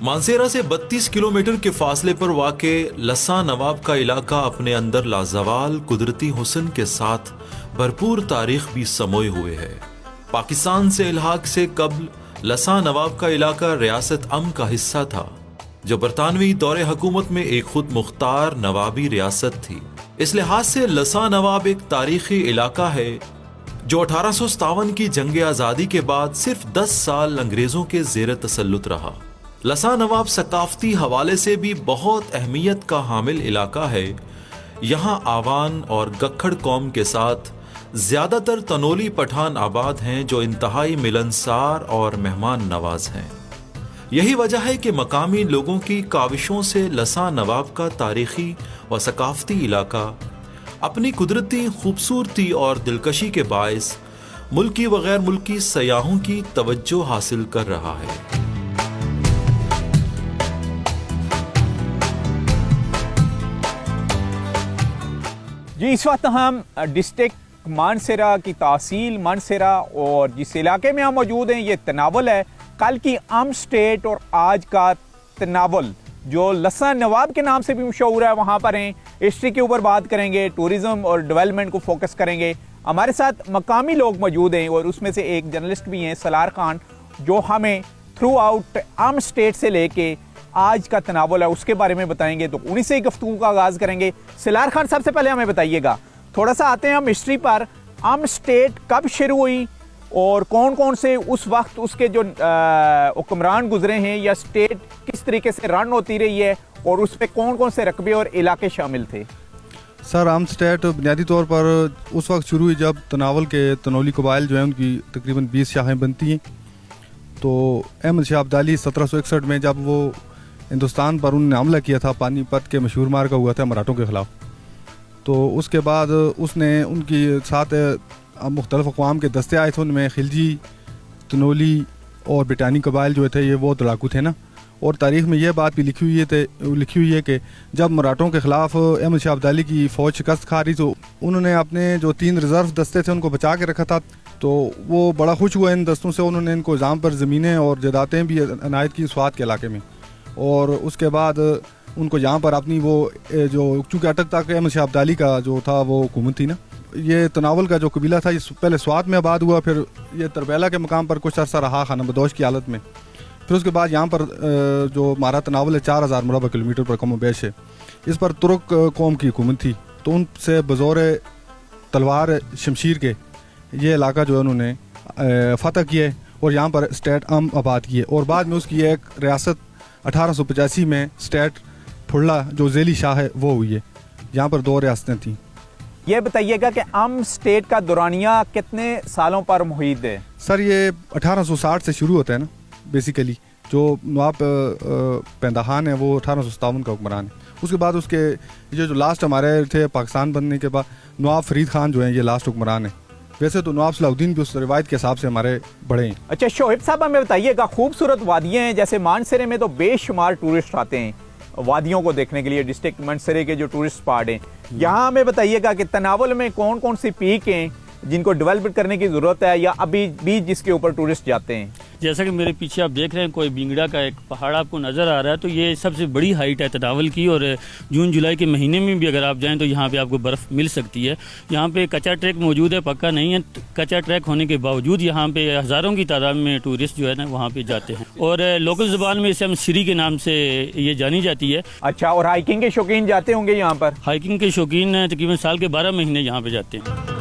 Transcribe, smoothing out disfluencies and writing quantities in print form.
مانسیرا سے 32 کلومیٹر کے فاصلے پر واقع لساں نواب کا علاقہ اپنے اندر لازوال قدرتی حسن کے ساتھ بھرپور تاریخ بھی سموئے ہوئے ہے۔ پاکستان سے الحاق سے قبل لساں نواب کا علاقہ ریاست کا حصہ تھا، جو برطانوی دور حکومت میں ایک خود مختار نوابی ریاست تھی۔ اس لحاظ سے لساں نواب ایک تاریخی علاقہ ہے جو 1857 کی جنگ آزادی کے بعد صرف 10 سال انگریزوں کے زیر تسلط رہا۔ لساں نواب ثقافتی حوالے سے بھی بہت اہمیت کا حامل علاقہ ہے۔ یہاں آوان اور گکھڑ قوم کے ساتھ زیادہ تر تنولی پٹھان آباد ہیں جو انتہائی ملنسار اور مہمان نواز ہیں۔ یہی وجہ ہے کہ مقامی لوگوں کی کاوشوں سے لساں نواب کا تاریخی و ثقافتی علاقہ اپنی قدرتی خوبصورتی اور دلکشی کے باعث ملکی و غیر ملکی سیاحوں کی توجہ حاصل کر رہا ہے۔ جی، اس وقت ہم ڈسٹرکٹ مانسیرا کی تحصیل مانسیرا اور جس علاقے میں ہم موجود ہیں یہ تناول ہے۔ کل کی اسٹیٹ اور آج کا تناول جو لساں نواب کے نام سے بھی مشہور ہے وہاں پر ہیں۔ ہسٹری کے اوپر بات کریں گے، ٹورزم اور ڈیولپمنٹ کو فوکس کریں گے۔ ہمارے ساتھ مقامی لوگ موجود ہیں اور اس میں سے ایک جرنلسٹ بھی ہیں سلار خان، جو ہمیں تھرو آؤٹ اسٹیٹ سے لے کے آج کا تناول ہے اس کے بارے میں بتائیں گے، تو انہی سے ہی گفتگو کا آغاز کریں گے۔ سلار خان، سب سے پہلے ہمیں بتائیے گا، تھوڑا سا آتے ہیں ہم ہسٹری پر، اسٹیٹ کب شروع ہوئی اور کون کون سے اس وقت اس کے جو حکمران گزرے ہیں، یا اسٹیٹ کس طریقے سے رن ہوتی رہی ہے اور اس پہ کون کون سے رقبے اور علاقے شامل تھے؟ سر، اسٹیٹ بنیادی طور پر اس وقت شروع ہوئی جب تناول کے تنولی قبائل جو ہیں ان کی تقریباً 20 شاخیں بنتی ہیں۔ تو احمد شاہ ابدالی 1761 میں جب وہ ہندوستان پر انہوں نے حملہ کیا تھا، پانی پت کے مشہور مارکا ہوا تھا مراٹھوں کے خلاف، تو اس کے بعد اس نے ان کی ساتھ مختلف اقوام کے دستے آئے تھے، ان میں خلجی، تنولی اور بٹانی قبائل جو تھے یہ وہ لڑاکو تھے نا۔ اور تاریخ میں یہ بات بھی لکھی ہوئی ہے کہ جب مراٹھوں کے خلاف احمد شاہ ابدالی کی فوج شکست کھا رہی تو انہوں نے اپنے جو 3 ریزرو دستے تھے ان کو بچا کے رکھا تھا، تو وہ بڑا خوش ہوا ان دستوں سے، انہوں نے ان کو جام پر زمینیں اور جائیدادیں بھی عنایت کی سوات کے علاقے میں، اور اس کے بعد ان کو یہاں پر اپنی وہ جو چونکہ اٹک تک احمد شاہ ابدالی کا جو تھا وہ حکومت تھی نا، یہ تناول کا جو قبیلہ تھا یہ پہلے سوات میں آباد ہوا، پھر یہ تربیلا کے مقام پر کچھ عرصہ رہا خانہ بدوش کی حالت میں، پھر اس کے بعد یہاں پر جو ہمارا تناول ہے 4000 مربع کلومیٹر پر کم و بیش ہے، اس پر ترک قوم کی حکومت تھی، تو ان سے بزور تلوار شمشیر کے یہ علاقہ جو ہے انہوں نے فتح کیا اور یہاں پر اسٹیٹ آباد کیے، اور بعد میں اس کی ایک ریاست 1885 میں اسٹیٹ پھڑلا جو ذیلی شاہ ہے وہ ہوئی ہے۔ یہاں پر 2 ریاستیں تھیں۔ یہ بتائیے گا کہ اسٹیٹ کا دورانیہ کتنے سالوں پر محیط ہے؟ سر، یہ 1860 سے شروع ہوتا ہے نا بیسیکلی، جو نواب پینداخان ہے وہ 1857 کا حکمران ہے، اس کے بعد اس کے یہ جو لاسٹ ہمارے تھے پاکستان بننے کے بعد نواب فرید خان جو ہیں یہ لاسٹ حکمران ہیں۔ ویسے تو نواب صلاح الدین بھی اس روایت کے حساب سے ہمارے بڑے ہیں۔ اچھا شعیب صاحب، ہمیں بتائیے گا، خوبصورت وادیاں ہیں، جیسے مانسیرے میں تو بے شمار ٹورسٹ آتے ہیں وادیوں کو دیکھنے کے لیے، ڈسٹرکٹ مانسیرے کے جو ٹورسٹ اسپاٹ ہیں، یہاں ہمیں بتائیے گا کہ تناول میں کون کون سی پیک ہیں جن کو ڈیولپ کرنے کی ضرورت ہے، یا ابھی بھی جس کے اوپر ٹورسٹ جاتے ہیں؟ جیسا کہ میرے پیچھے آپ دیکھ رہے ہیں کوئی بینگڑا کا ایک پہاڑ آپ کو نظر آ رہا ہے، تو یہ سب سے بڑی ہائٹ ہے تناول کی، اور جون جولائی کے مہینے میں بھی اگر آپ جائیں تو یہاں پہ آپ کو برف مل سکتی ہے۔ یہاں پہ کچا ٹریک موجود ہے، پکا نہیں ہے، کچا ٹریک ہونے کے باوجود یہاں پہ ہزاروں کی تعداد میں ٹورسٹ جو ہے نا وہاں پہ جاتے ہیں، اور لوکل زبان میں اسے ہم سری کے نام سے یہ جانی جاتی ہے۔ اچھا، اور ہائکنگ کے شوقین جاتے ہوں گے یہاں پر؟ ہائکنگ کے شوقین تقریباً سال کے 12 مہینے یہاں پہ جاتے ہیں۔